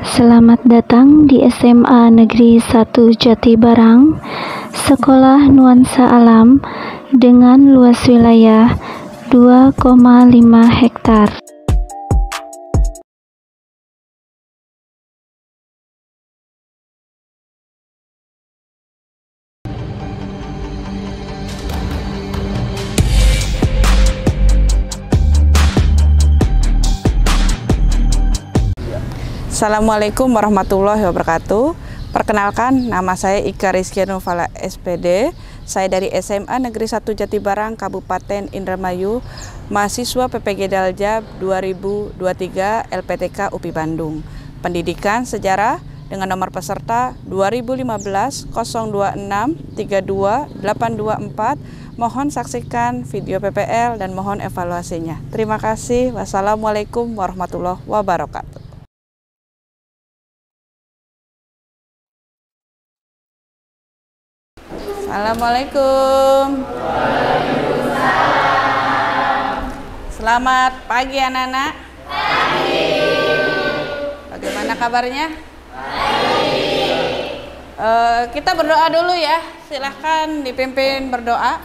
Selamat datang di SMA Negeri 1 Jatibarang, Sekolah Nuansa Alam dengan luas wilayah 2,5 hektar. Assalamualaikum warahmatullahi wabarakatuh. Perkenalkan, nama saya Ika Rizky Nuvala SPD. Saya dari SMA Negeri 1 Jatibarang, Kabupaten Indramayu, mahasiswa PPG Dalja 2023 LPTK UPI Bandung. Pendidikan Sejarah dengan nomor peserta 2015 026 32 824. Mohon saksikan video PPL dan mohon evaluasinya. Terima kasih. Wassalamualaikum warahmatullahi wabarakatuh. Assalamualaikum. Selamat pagi anak-anak. Pagi. Bagaimana kabarnya? Baik. Kita berdoa dulu ya. Silahkan dipimpin berdoa.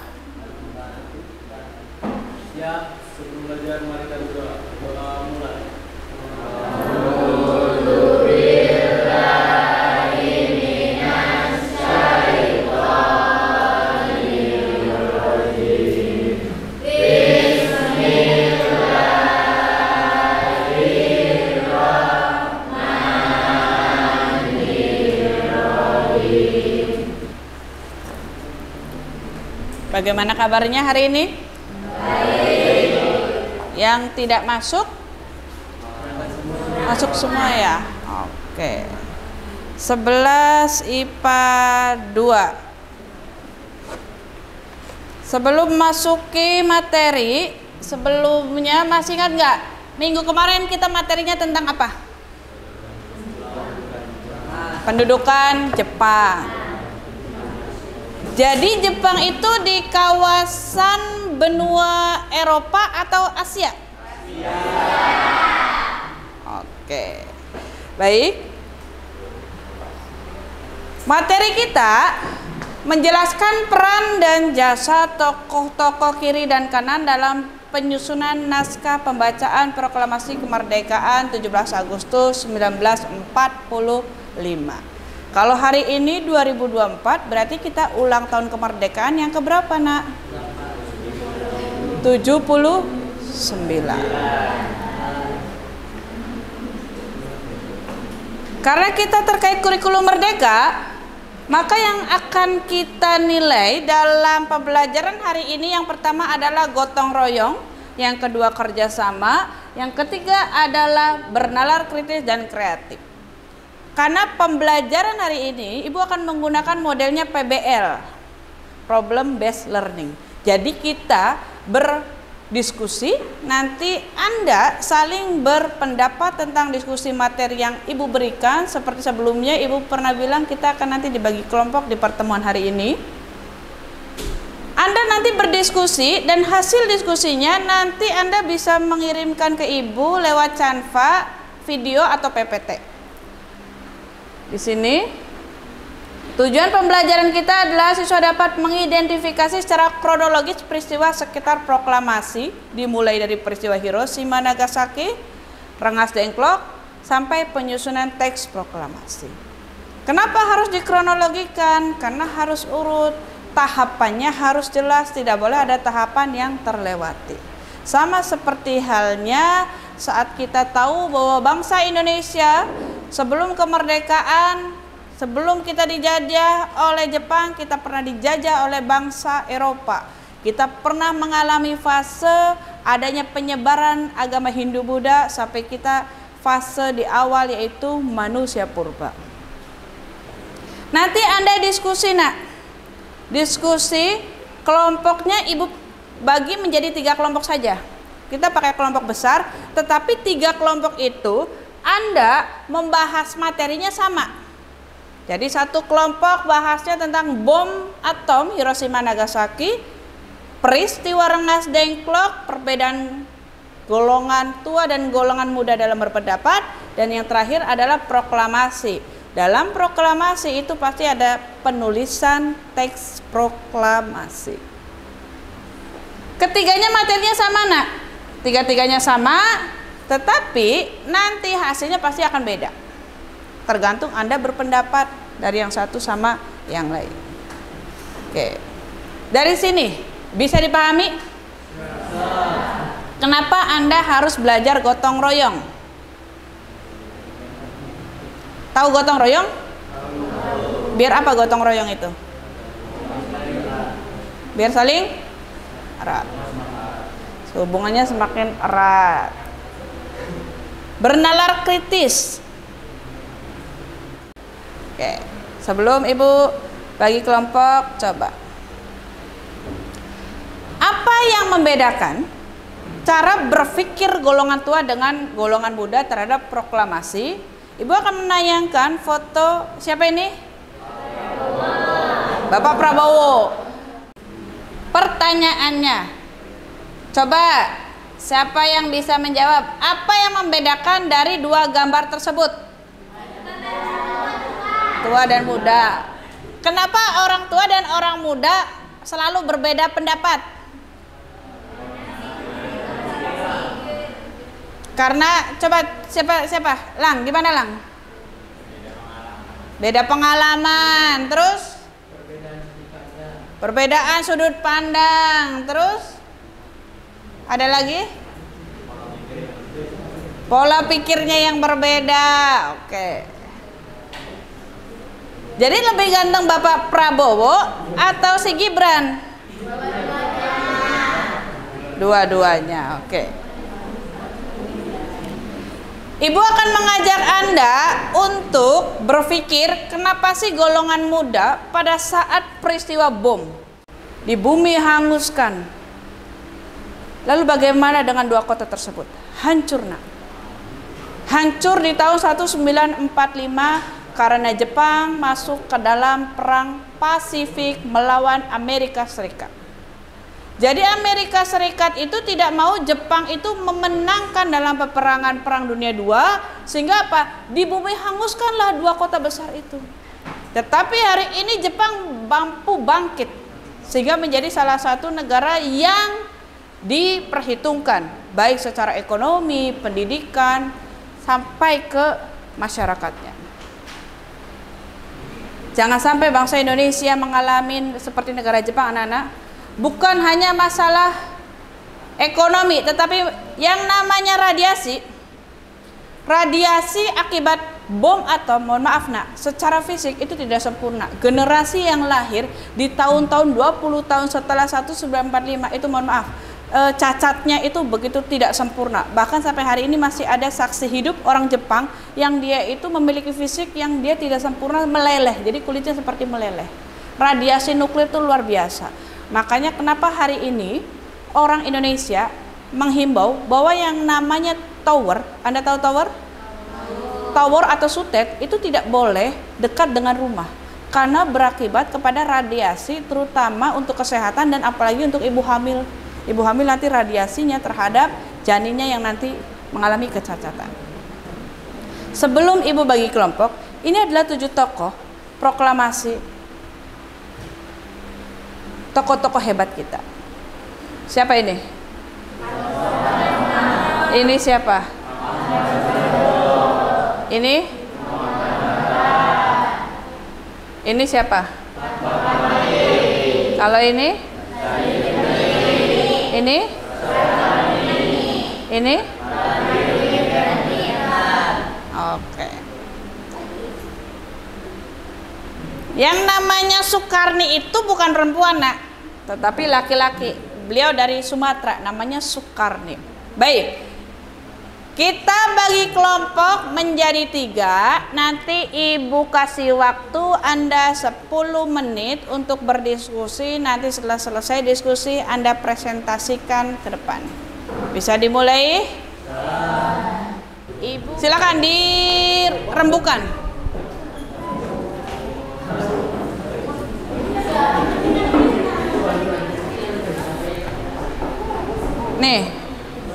Siap, sebelum belajar mari kita berdoa. Doa mulai. Bagaimana kabarnya hari ini? Baik. Yang tidak masuk? Masuk semua ya? Oke. 11 IPA 2. Sebelum masuki materi, sebelumnya masih ingat nggak? Minggu kemarin kita materinya tentang apa? Pendudukan Jepang. Jadi Jepang itu di kawasan benua Eropa atau Asia? Asia. Oke. Baik. Materi kita menjelaskan peran dan jasa tokoh-tokoh kiri dan kanan dalam penyusunan naskah pembacaan proklamasi kemerdekaan 17 Agustus 1945. Kalau hari ini 2024 berarti kita ulang tahun kemerdekaan yang keberapa, Nak? 79. Karena kita terkait kurikulum merdeka, maka yang akan kita nilai dalam pembelajaran hari ini yang pertama adalah gotong royong, yang kedua kerjasama, yang ketiga adalah bernalar kritis dan kreatif. Karena pembelajaran hari ini Ibu akan menggunakan modelnya PBL, Problem Based Learning. Jadi kita berdiskusi, nanti Anda saling berpendapat tentang diskusi materi yang Ibu berikan. Seperti sebelumnya Ibu pernah bilang kita akan nanti dibagi kelompok di pertemuan hari ini. Anda nanti berdiskusi dan hasil diskusinya nanti Anda bisa mengirimkan ke Ibu lewat Canva, video atau PPT. Di sini tujuan pembelajaran kita adalah siswa dapat mengidentifikasi secara kronologis peristiwa sekitar proklamasi, dimulai dari peristiwa Hiroshima Nagasaki, Rengas Dengklok sampai penyusunan teks proklamasi. Kenapa harus dikronologikan? Karena harus urut, tahapannya harus jelas, tidak boleh ada tahapan yang terlewati. Sama seperti halnya saat kita tahu bahwa bangsa Indonesia sebelum kemerdekaan, sebelum kita dijajah oleh Jepang, kita pernah dijajah oleh bangsa Eropa. Kita pernah mengalami fase adanya penyebaran agama Hindu-Buddha sampai kita fase di awal yaitu manusia purba. Nanti Anda diskusi, Nak. Diskusi kelompoknya Ibu bagi menjadi 3 kelompok saja. Kita pakai kelompok besar, tetapi 3 kelompok itu Anda membahas materinya sama. Jadi satu kelompok bahasnya tentang bom atom Hiroshima Nagasaki, peristiwa Rengas Dengklok, perbedaan golongan tua dan golongan muda dalam berpendapat, dan yang terakhir adalah proklamasi. Dalam proklamasi itu pasti ada penulisan teks proklamasi. Ketiganya materinya sama nak? Tiga-tiganya sama, tetapi nanti hasilnya pasti akan beda. Tergantung Anda berpendapat dari yang satu sama yang lain. Oke. Dari sini bisa dipahami? Kenapa Anda harus belajar gotong royong? Tahu gotong royong? Biar apa gotong royong itu? Biar saling erat. Hubungannya semakin erat. Bernalar kritis. Oke, sebelum Ibu bagi kelompok, coba. Apa yang membedakan cara berpikir golongan tua dengan golongan muda terhadap proklamasi? Ibu akan menayangkan foto siapa ini? Bapak Prabowo. Pertanyaannya, coba siapa yang bisa menjawab? Apa yang membedakan dari dua gambar tersebut? Tua dan muda. Kenapa orang tua dan orang muda selalu berbeda pendapat? Karena coba siapa? Lang, gimana Lang? Beda pengalaman. Terus? Perbedaan sudut pandang. Terus? Ada lagi? Pola pikirnya yang berbeda. Oke. Jadi lebih ganteng Bapak Prabowo atau si Gibran? Dua-duanya. Oke. Ibu akan mengajak Anda untuk berpikir kenapa sih golongan muda pada saat peristiwa bom di bumi hanguskan. Lalu bagaimana dengan dua kota tersebut? Hancur nak. Hancur di tahun 1945 karena Jepang masuk ke dalam perang Pasifik melawan Amerika Serikat. Jadi Amerika Serikat itu tidak mau Jepang itu memenangkan dalam peperangan Perang Dunia II, sehingga apa? Di bumi hanguskanlah dua kota besar itu. Tetapi hari ini Jepang mampu bangkit sehingga menjadi salah satu negara yang diperhitungkan baik secara ekonomi, pendidikan sampai ke masyarakatnya. Jangan sampai bangsa Indonesia mengalami seperti negara Jepang, anak-anak. Bukan hanya masalah ekonomi, tetapi yang namanya radiasi akibat bom atom, mohon maaf nak, secara fisik itu tidak sempurna. Generasi yang lahir di tahun-tahun 20 tahun setelah 1945 itu mohon maaf, cacatnya itu begitu tidak sempurna. Bahkan sampai hari ini masih ada saksi hidup orang Jepang yang dia itu memiliki fisik yang dia tidak sempurna, meleleh. Jadi kulitnya seperti meleleh. Radiasi nuklir itu luar biasa. Makanya kenapa hari ini orang Indonesia menghimbau bahwa yang namanya tower, Anda tahu tower? Tower atau sutet itu tidak boleh dekat dengan rumah karena berakibat kepada radiasi, terutama untuk kesehatan dan apalagi untuk ibu hamil. Ibu hamil nanti radiasinya terhadap janinnya yang nanti mengalami kecacatan. Sebelum Ibu bagi kelompok, ini adalah 7 tokoh proklamasi, tokoh-tokoh hebat kita. Siapa ini? Ini siapa? Ini? Ini siapa? Kalau ini? Ini? Ini? Oke. Yang namanya Soekarni itu bukan perempuan nak, tetapi laki-laki. Beliau dari Sumatera, namanya Soekarni. Baik, kita bagi kelompok menjadi 3. Nanti Ibu kasih waktu Anda 10 menit untuk berdiskusi. Nanti setelah selesai diskusi Anda presentasikan ke depan. Bisa dimulai? Ibu silakan dirembukan. Nih,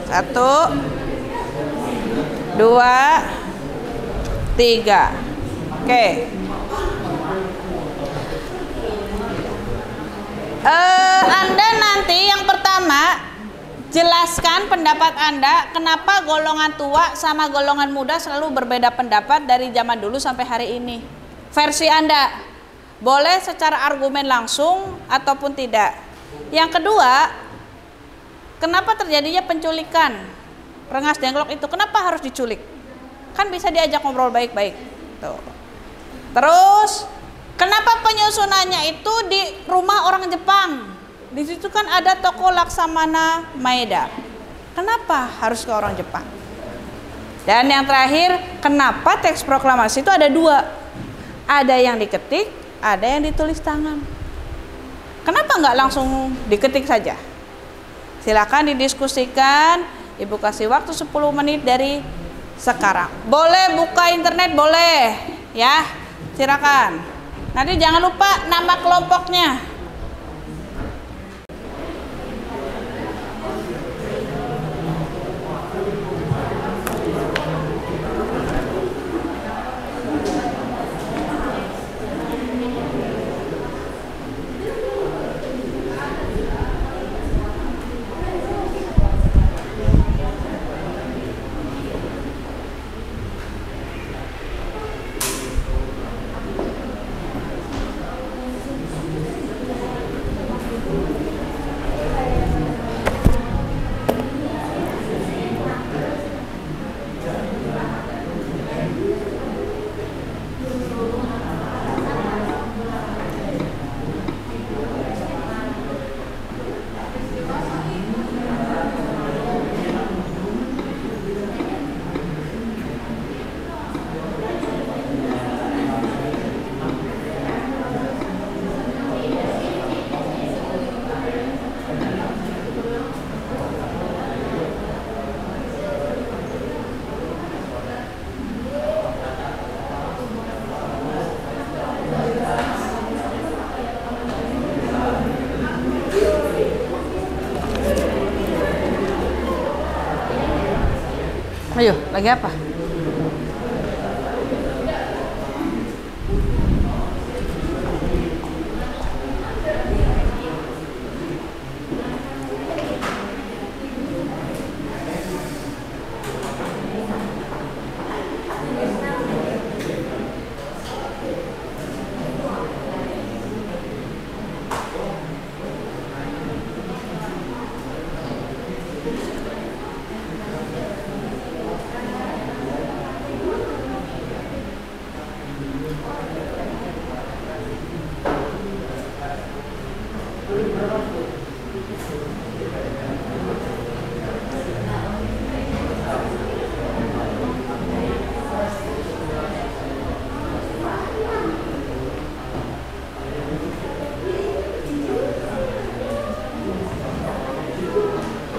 1, 2, 3. Oke. Anda nanti yang pertama jelaskan pendapat Anda kenapa golongan tua sama golongan muda selalu berbeda pendapat dari zaman dulu sampai hari ini. Versi Anda boleh secara argumen langsung ataupun tidak. Yang kedua, kenapa terjadinya penculikan Rengas Dengklok itu? Kenapa harus diculik? Kan bisa diajak ngobrol baik-baik. Tuh. Terus kenapa penyusunannya itu di rumah orang Jepang? Di situ kan ada toko Laksamana Maeda. Kenapa harus ke orang Jepang? Dan yang terakhir, kenapa teks proklamasi itu ada 2? Ada yang diketik, ada yang ditulis tangan. Kenapa nggak langsung diketik saja? Silakan didiskusikan. Ibu kasih waktu 10 menit dari sekarang. Boleh buka internet, boleh ya. Silakan. Nanti jangan lupa nama kelompoknya. Ayo, lagi apa?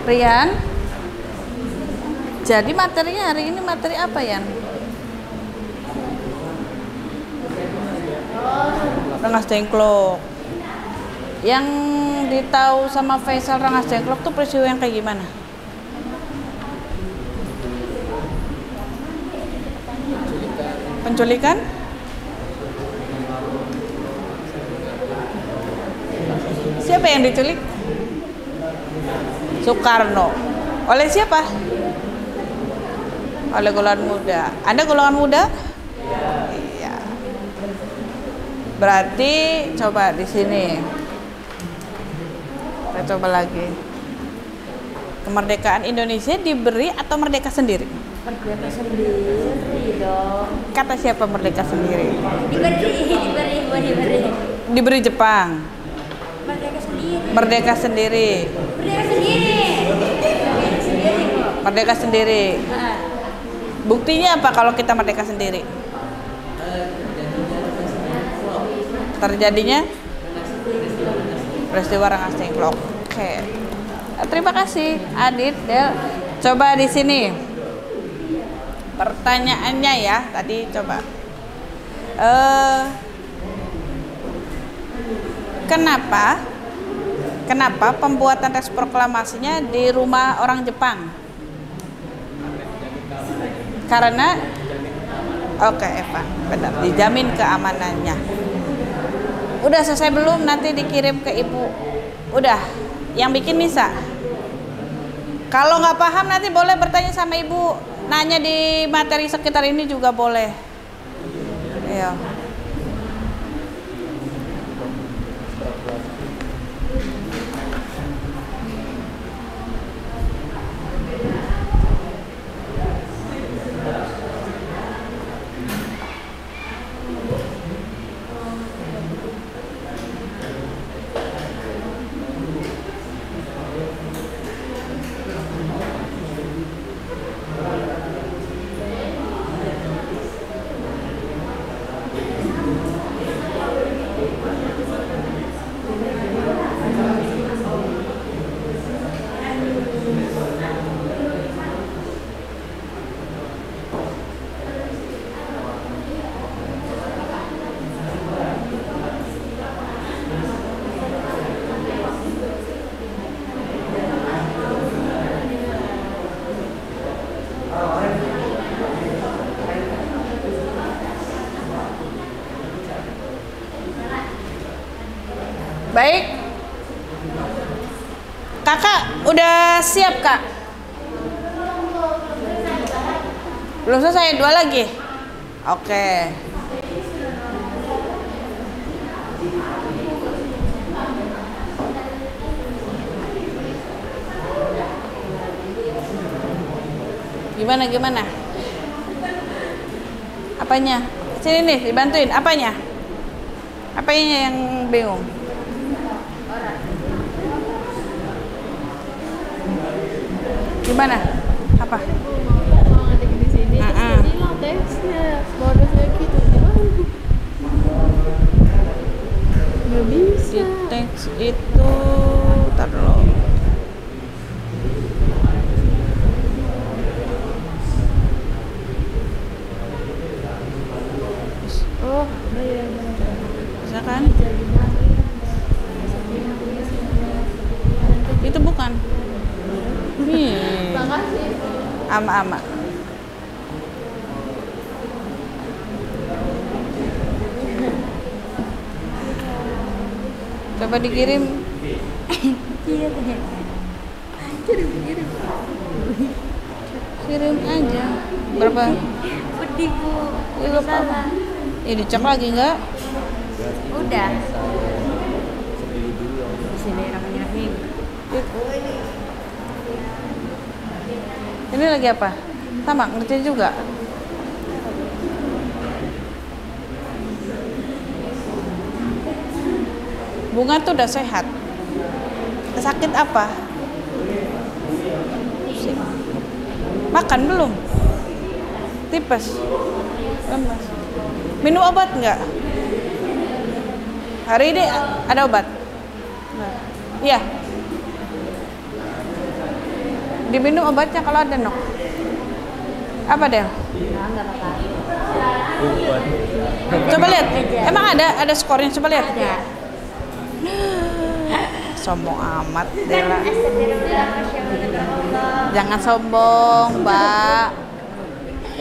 Rian, jadi materinya hari ini materi apa, Yan? Rengas Dengklok. Yang ditahu sama Faisal Rengas Dengklok tuh peristiwa yang kayak gimana? Penculikan? Siapa yang diculik? Soekarno. Oleh siapa? Oleh golongan muda. Anda golongan muda? Iya. Berarti coba di sini. Kita coba lagi. Kemerdekaan Indonesia diberi atau merdeka sendiri? Merdeka sendiri dong. Kata siapa merdeka sendiri? Diberi. Diberi Jepang. Merdeka sendiri. Merdeka sendiri. Merdeka sendiri. Merdeka sendiri. Buktinya apa kalau kita merdeka sendiri? Terjadinya peristiwa Rengas Dengklok. Oke. Terima kasih Adit, Del. Coba di sini. Pertanyaannya ya, tadi coba. Kenapa pembuatan teks proklamasinya di rumah orang Jepang? Karena oke, Evan, benar, dijamin keamanannya. Udah selesai belum? Nanti dikirim ke ibu. Udah, yang bikin Nisa. Kalau nggak paham nanti boleh bertanya sama ibu. Nanya di materi sekitar ini juga boleh. Iya. Baik, kakak udah siap kak? Belum selesai, 2 lagi? Oke. Gimana? Apanya? Sini nih, dibantuin. Apanya yang bingung? Gimana? Apa? Ngetik di sini terus hilang teksnya, bonusnya gitu gimana? Nggak bisa. Di teks itu taruh. Oh, iya. Bisa kan? Itu bukan. Makasih. Ama. Coba dikirim. Kirim aja. Berapa? Pedih bu. Iya, apa? Ya dicek lagi nggak? Udah. Di sini rapi-rapi. Ini lagi apa? Sama, ngerti juga. Bunga tuh udah sehat. Sakit apa? Pusing. Makan belum? Tipes? Lemas? Minum obat nggak? Hari ini ada obat? Iya. Diminum obatnya kalau ada, Nok. Apa, Del? Coba lihat. Emang ada skornya, coba lihat. Ada. Sombong amat, Dela. Jangan sombong, Mbak.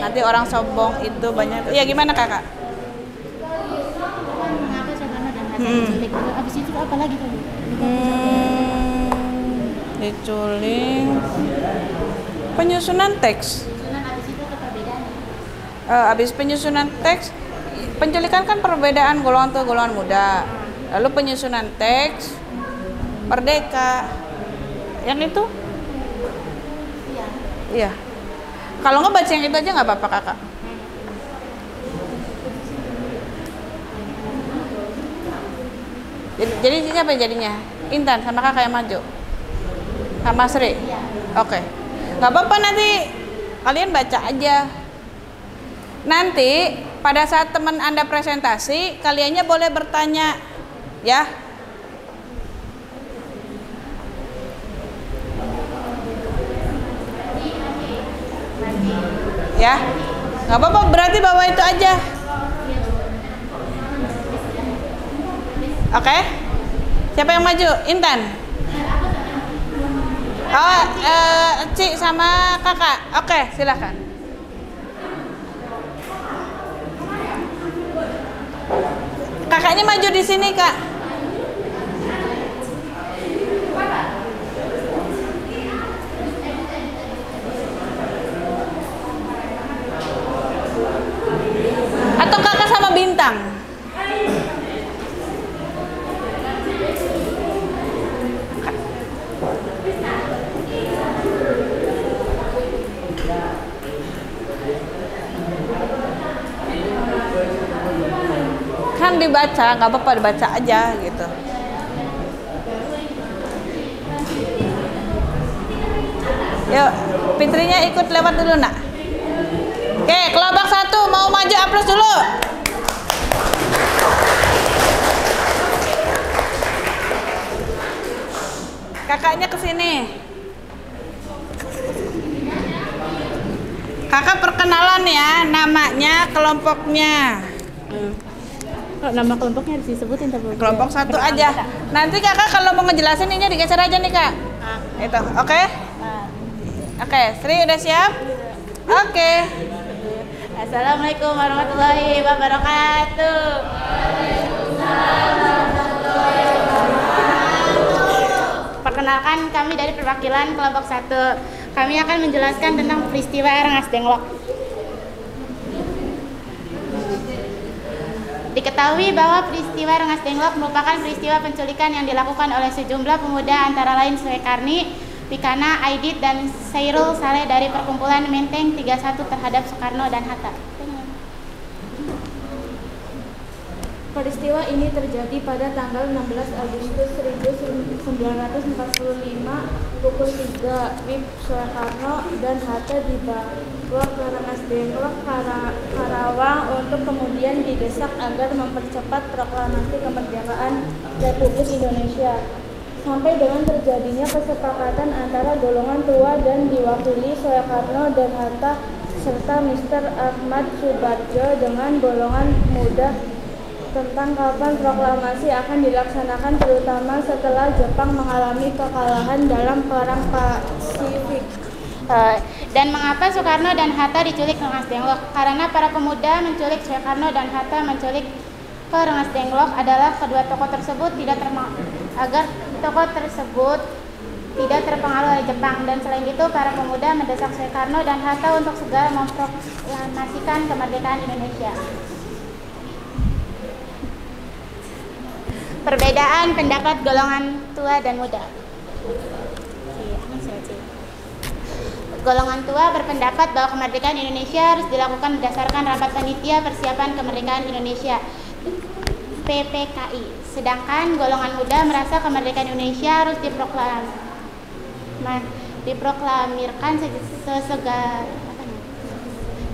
Nanti orang sombong itu banyak. Ya gimana, Kakak? Abis itu apa lagi tadi? Diculing. Penyusunan teks. Habis penyusunan teks, penculikan kan perbedaan golongan tua golongan muda. Lalu penyusunan teks, merdeka. Yang itu? Iya. Kalau nggak baca yang itu aja nggak apa-apa, Kakak. Jadi siapa jadinya? Intan sama Kakak yang maju? Sama Sri? Oke. Nggak apa-apa, nanti kalian baca aja. Nanti pada saat teman Anda presentasi, kaliannya boleh bertanya, ya. Ya, nggak apa-apa, berarti bawa itu aja. Oke? Siapa yang maju? Intan? Oh, Ci sama Kakak. Oke, silakan. Kakaknya maju di sini, Kak. Atau kakak sama Bintang? Kan dibaca, nggak apa-apa, dibaca aja gitu. Yuk, Fitrinya ikut lewat dulu, nak. Oke, kelompok 1 mau maju, aplaus dulu. Kakaknya ke sini. Kakak perkenalan ya, namanya, kelompoknya. Kalau nama kelompoknya harus disebutin tapi Kelompok 1 aja. Nanti kakak kalau mau ngejelasin ini digeser aja nih, Kak. Itu, oke? Oke, Sri udah siap? Oke. Assalamualaikum warahmatullahi wabarakatuh. Perkenalkan, kami dari perwakilan kelompok 1. Kami akan menjelaskan tentang peristiwa Rengas Dengklok. Diketahui bahwa peristiwa Rengas Dengklok merupakan peristiwa penculikan yang dilakukan oleh sejumlah pemuda antara lain Suekarni, Pikana, Aidit, dan Sairul Saleh dari perkumpulan Menteng 31 terhadap Soekarno dan Hatta. peristiwa ini terjadi pada tanggal 16 Agustus 1945 pukul 3 WIB Soekarno dan Hatta dibawa ke Rengas Dengklok, Karawang untuk kemudian didesak agar mempercepat proklamasi kemerdekaan Republik Indonesia. Sampai dengan terjadinya kesepakatan antara golongan tua dan diwakili Soekarno dan Hatta serta Mr. Ahmad Subarjo dengan golongan muda tentang kapan proklamasi akan dilaksanakan, terutama setelah Jepang mengalami kekalahan dalam Perang Pasifik. Dan mengapa Soekarno dan Hatta diculik Rengas Dengklok? Karena para pemuda menculik Soekarno dan Hatta menculik ke Rengas Dengklok adalah kedua tokoh tersebut agar tokoh tersebut tidak terpengaruh oleh Jepang, dan selain itu para pemuda mendesak Soekarno dan Hatta untuk segera memproklamasikan kemerdekaan Indonesia. Perbedaan pendapat golongan tua dan muda. Golongan tua berpendapat bahwa kemerdekaan Indonesia harus dilakukan berdasarkan rapat panitia persiapan kemerdekaan Indonesia PPKI. Sedangkan golongan muda merasa kemerdekaan Indonesia harus diproklamirkan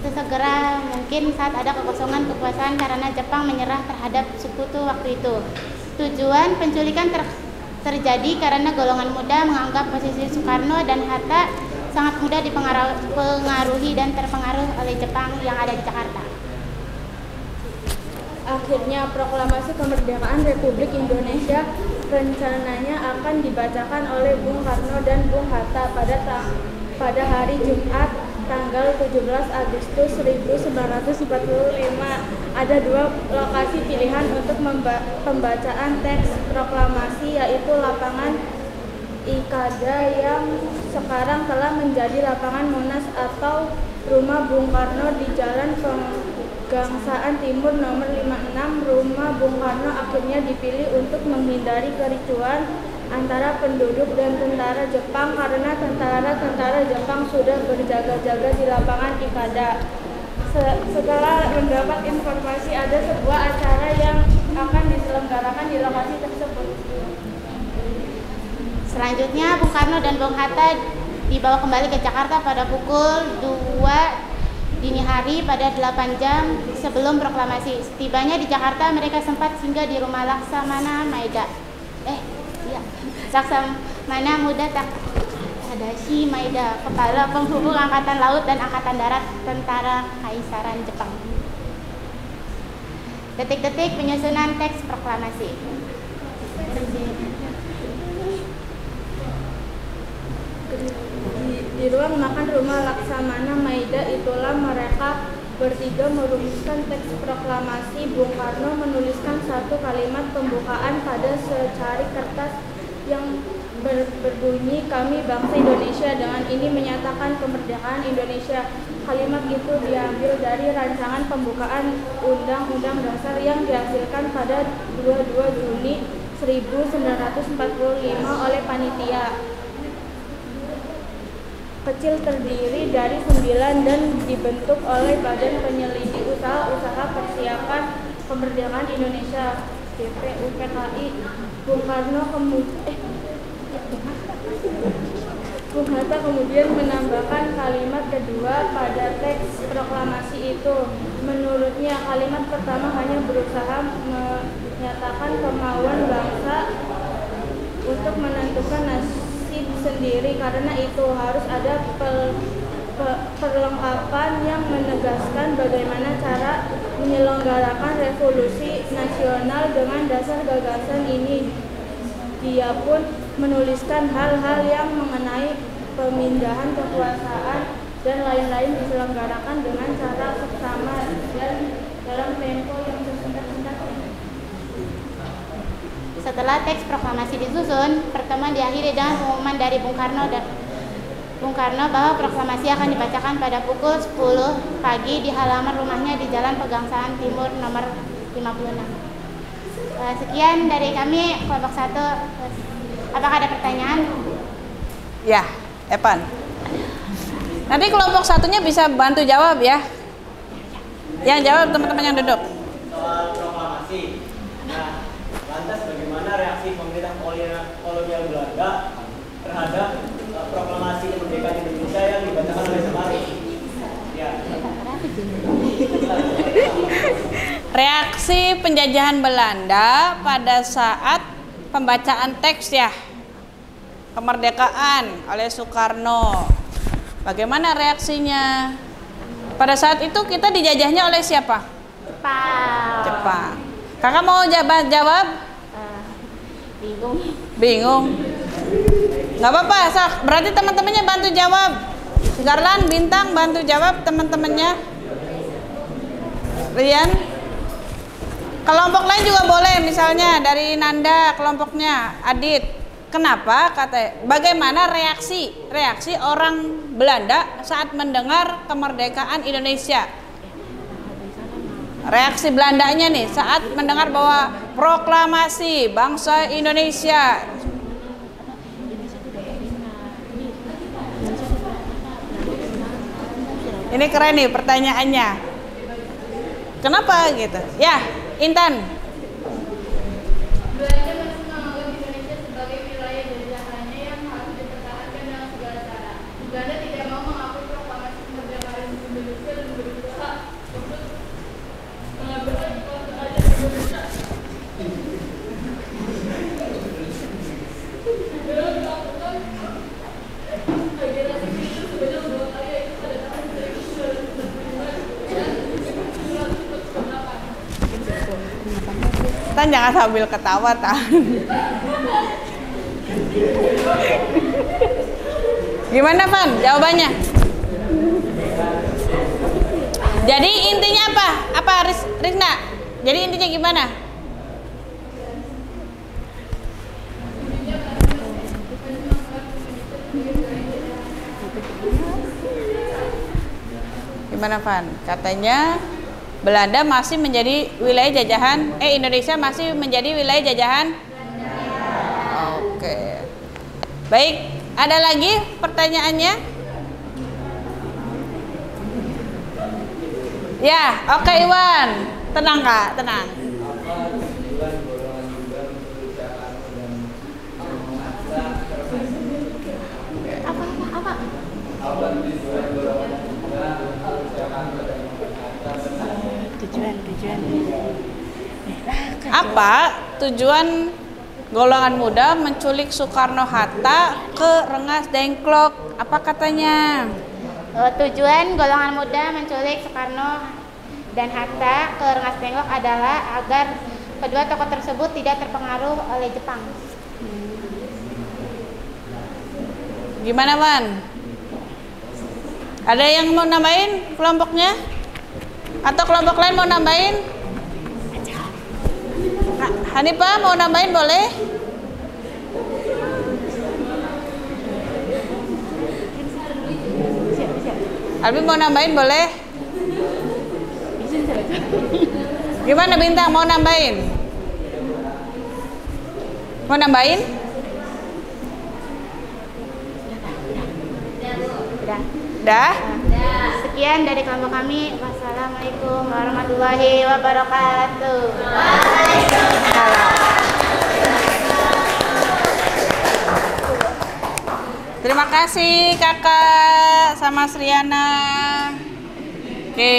sesegera mungkin saat ada kekosongan kekuasaan karena Jepang menyerah terhadap sekutu waktu itu. Tujuan penculikan terjadi karena golongan muda menganggap posisi Soekarno dan Hatta sangat mudah dipengaruhi dan terpengaruh oleh Jepang yang ada di Jakarta. Akhirnya proklamasi kemerdekaan Republik Indonesia rencananya akan dibacakan oleh Bung Karno dan Bung Hatta pada hari Jumat tanggal 17 Agustus 1945. Ada dua lokasi pilihan untuk pembacaan teks proklamasi, yaitu lapangan Ikada yang sekarang telah menjadi lapangan Monas atau Rumah Bung Karno di Jalan Pegangsaan Timur nomor 56. Rumah Bung Karno akhirnya dipilih untuk menghindari kericuan antara penduduk dan tentara Jepang karena tentara Jepang sudah berjaga-jaga di lapangan Ikada. Setelah mendapat informasi ada sebuah acara yang akan diselenggarakan di lokasi tersebut. Selanjutnya Bung Karno dan Bung Hatta dibawa kembali ke Jakarta pada pukul 2 dini hari pada 8 jam sebelum proklamasi. Setibanya di Jakarta mereka sempat singgah di rumah Laksamana Muda Tadashi Maeda, Kepala Penghubung Angkatan Laut dan Angkatan Darat Tentara Kaisaran Jepang. Detik-detik penyusunan teks proklamasi. Di ruang makan rumah Laksamana Maeda itulah mereka bertiga merumuskan teks proklamasi. Bung Karno menuliskan satu kalimat pembukaan pada secari kertas yang berbunyi, "Kami bangsa Indonesia dengan ini menyatakan kemerdekaan Indonesia." Kalimat itu diambil dari rancangan pembukaan Undang-Undang Dasar yang dihasilkan pada 22 Juni 1945 oleh panitia kecil terdiri dari 9 dan dibentuk oleh Badan Penyelidik Usaha-Usaha Persiapan Kemerdekaan Indonesia (BPUPKI). Bung Hatta kemudian menambahkan kalimat kedua pada teks proklamasi itu. Menurutnya, kalimat pertama hanya berusaha menyatakan kemauan bangsa untuk menentukan nasib sendiri. Karena itu harus ada perlengkapan yang menegaskan bagaimana cara menyelenggarakan revolusi nasional dengan dasar gagasan ini. Dia pun menuliskan hal-hal yang mengenai pemindahan kekuasaan dan lain-lain diselenggarakan dengan cara seksama dan dalam tempo yang sesingkat-singkatnya. Setelah teks proklamasi disusun, pertemuan diakhiri dengan pengumuman dari Bung Karno bahwa proklamasi akan dibacakan pada pukul 10 pagi di halaman rumahnya di Jalan Pegangsaan Timur nomor 56. Sekian dari kami kelompok 1. Apakah ada pertanyaan? Ya, Evan. Nanti kelompok satunya bisa bantu jawab ya. Yang jawab teman-teman yang duduk. Soal proklamasi. Nah, lantas bagaimana reaksi pemerintah kolonial Belanda terhadap proklamasi kemerdekaan Indonesia yang dibacakan oleh Semari? Ya. Reaksi penjajahan Belanda pada saat pembacaan teks ya kemerdekaan oleh Soekarno. Bagaimana reaksinya? Pada saat itu kita dijajahnya oleh siapa? Jepang. Kakak mau jawab? Bingung. Nggak apa-apa, berarti teman-temannya bantu jawab. Garland, Bintang bantu jawab teman-temannya. Rian. Kelompok lain juga boleh, misalnya dari Nanda kelompoknya, Adit. Kenapa? Bagaimana reaksi orang Belanda saat mendengar kemerdekaan Indonesia? Reaksi Belandanya nih saat mendengar bahwa proklamasi bangsa Indonesia. Ini keren nih pertanyaannya. Kenapa gitu? Ya, Intan. Belanda masih menganggap Indonesia sebagai wilayah jajahannya yang harus dipertahankan dengan segala cara. Belanda tidak mau mengakui proklamasi kemerdekaan Indonesia dan berusaha untuk mengambil kekuasaan Indonesia. Dalam melakukan federasi itu sebanyak 2 kali, yaitu pada tahun 1945 dan 1948. Tan jangan sambil ketawa, Tan. Gimana, Van? Jawabannya? Jadi intinya apa? Apa, Rizna? Jadi intinya gimana? Gimana, Van? Katanya Belanda masih menjadi wilayah jajahan, Indonesia masih menjadi wilayah jajahan. Oke. Baik, ada lagi pertanyaannya? Ya, oke Iwan. Tenang Kak, tenang. Apa tujuan golongan muda menculik Soekarno-Hatta ke Rengas Dengklok? Apa katanya? Tujuan golongan muda menculik Soekarno dan Hatta ke Rengas Dengklok adalah agar kedua tokoh tersebut tidak terpengaruh oleh Jepang. Gimana, Wan? Ada yang mau nambahin kelompoknya? Atau kelompok lain mau nambahin? Hanifah mau nambahin boleh? Albi mau nambahin boleh? Gimana Bintang, mau nambahin? Mau nambahin? Dah? Sekian dari kelompok kami. Wassalamualaikum warahmatullahi wabarakatuh. Terima kasih Kakak sama Sriana. Oke.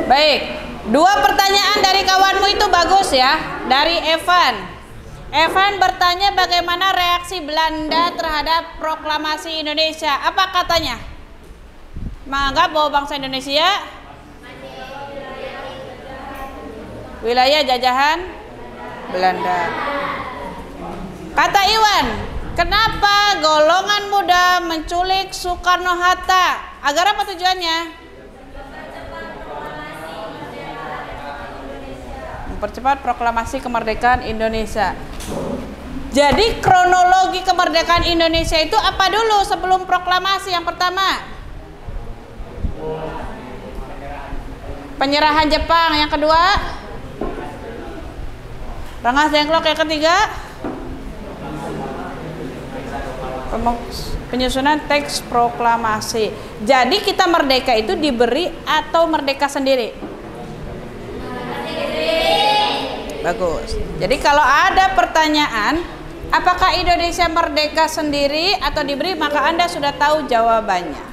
Baik, 2 pertanyaan dari kawanmu itu bagus ya. Dari Evan. Evan bertanya bagaimana reaksi Belanda terhadap proklamasi Indonesia. Apa katanya? Menganggap bahwa bangsa Indonesia wilayah jajahan Belanda. Kata Iwan, kenapa golongan muda menculik Soekarno-Hatta? Agar apa tujuannya? Mempercepat proklamasi kemerdekaan Indonesia. Jadi kronologi kemerdekaan Indonesia itu apa dulu sebelum proklamasi? Yang pertama, penyerahan Jepang. Yang kedua, Rengas Dengklok. Yang ketiga, penyusunan teks proklamasi. Jadi kita merdeka itu diberi atau merdeka sendiri? Bagus. Jadi kalau ada pertanyaan, apakah Indonesia merdeka sendiri atau diberi, maka Anda sudah tahu jawabannya.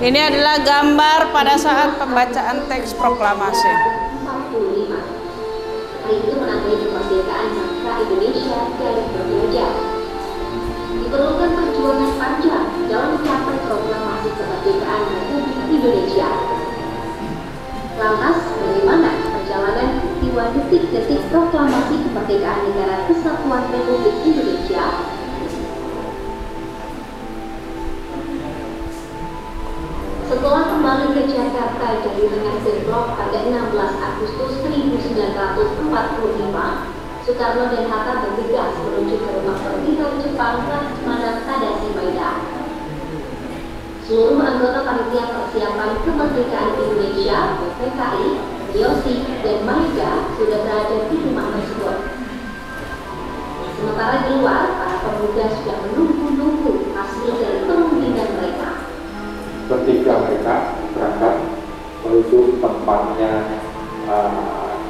Ini adalah gambar pada saat pembacaan teks proklamasi. 45. Hari itu menandai kemerdekaan bangsa Indonesia dari penjajah. Diperlukan perjuangan panjang dalam mencapai proklamasi kemerdekaan Republik Indonesia. Lantas, bagaimana perjalanan peristiwa detik-detik proklamasi kemerdekaan Negara Kesatuan Republik Indonesia? Setelah kembali ke Jakarta dari Rengas Dengklok pada 16 Agustus 1945, Soekarno dan Hatta bergegas menuju ke rumah pertigaan Jepang Laksamana Tadashi Maeda. Seluruh anggota panitia persiapan kemerdekaan Indonesia (PKI), Yosi dan Maeda sudah berada di rumah tersebut. Sementara di luar, para pemuda sudah menunggu-nunggu hasil dari perundingan mereka. Ketika mereka berangkat menuju tempatnya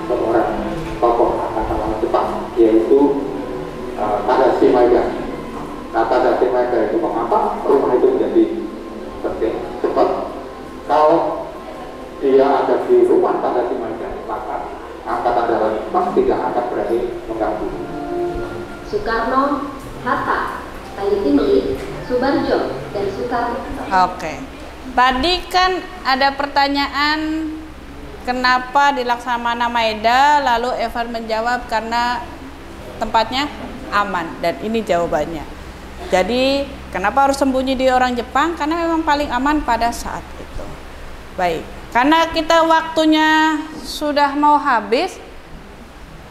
seorang tokoh angkatan laut Jepang, yaitu Tadashi Maeda. Nah, Tadashi Maeda itu mengapa rumah itu menjadi penting? Sebab kalau dia ada di rumah Tadashi Maeda, maka angkatan darat Jepang tidak akan berani mengganggu. Soekarno, Hatta, Sayiti Melik, Subarjo, dan Soekarno. Oke. Tadi kan ada pertanyaan kenapa di Laksamana Maeda, lalu Evan menjawab karena tempatnya aman, dan ini jawabannya. Jadi kenapa harus sembunyi di orang Jepang? Karena memang paling aman pada saat itu. Baik, karena kita waktunya sudah mau habis,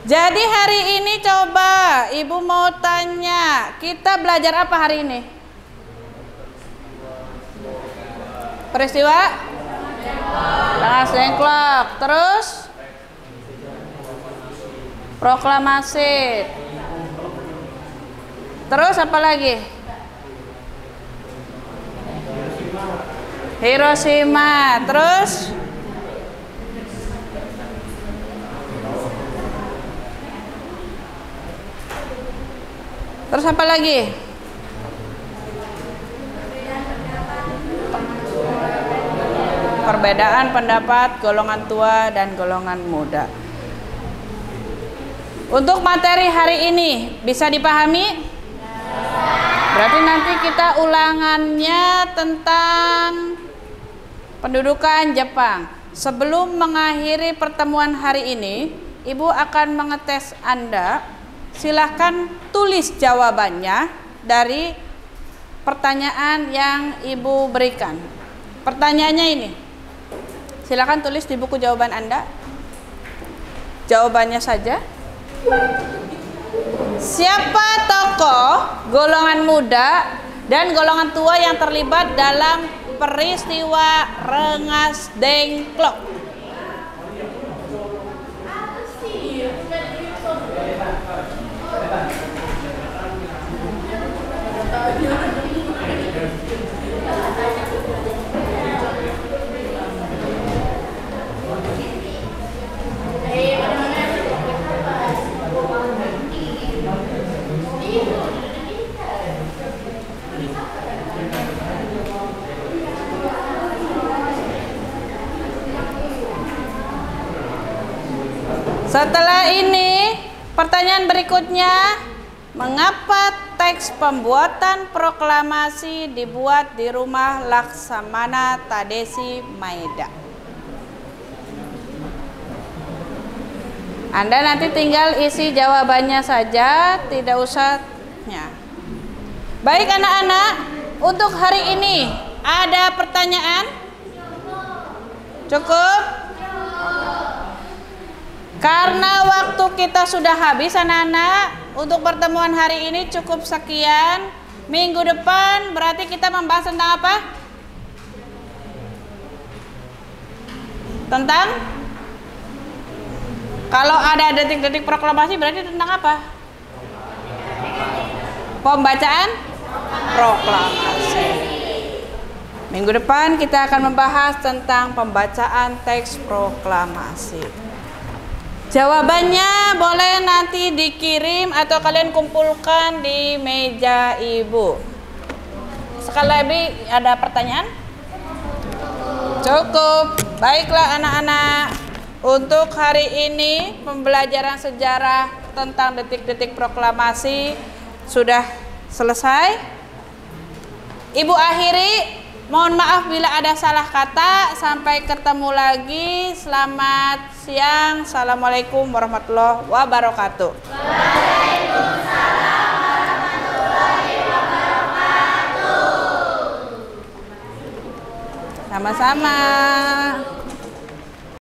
jadi hari ini coba Ibu mau tanya, kita belajar apa hari ini? Peristiwa Rengas Dengklok. Terus proklamasi. Terus apa lagi? Hiroshima. Terus apa lagi? Perbedaan pendapat golongan tua dan golongan muda. Untuk materi hari ini bisa dipahami? Berarti nanti kita ulangannya tentang pendudukan Jepang. Sebelum mengakhiri pertemuan hari ini, Ibu akan mengetes Anda. Silahkan tulis jawabannya dari pertanyaan yang Ibu berikan. Pertanyaannya ini. Silahkan tulis di buku jawaban Anda. Jawabannya saja. Siapa tokoh golongan muda dan golongan tua yang terlibat dalam peristiwa Rengas Dengklok? Setelah ini, pertanyaan berikutnya, mengapa teks pembuatan proklamasi dibuat di rumah Laksamana Tadesi Maeda? Anda nanti tinggal isi jawabannya saja, tidak usahnya. Baik anak-anak, untuk hari ini ada pertanyaan? Cukup? Karena waktu kita sudah habis anak-anak, untuk pertemuan hari ini cukup sekian. Minggu depan berarti kita membahas tentang apa? Tentang? Kalau ada detik-detik proklamasi berarti tentang apa? Pembacaan proklamasi. Minggu depan kita akan membahas tentang pembacaan teks proklamasi. Jawabannya boleh nanti dikirim atau kalian kumpulkan di meja Ibu. Sekali lagi ada pertanyaan? Cukup. Baiklah anak-anak. Untuk hari ini pembelajaran sejarah tentang detik-detik proklamasi sudah selesai. Ibu akhiri. Mohon maaf bila ada salah kata. Sampai ketemu lagi. Selamat siang. Assalamualaikum warahmatullahi wabarakatuh. Waalaikumsalam warahmatullahi wabarakatuh. Sama-sama.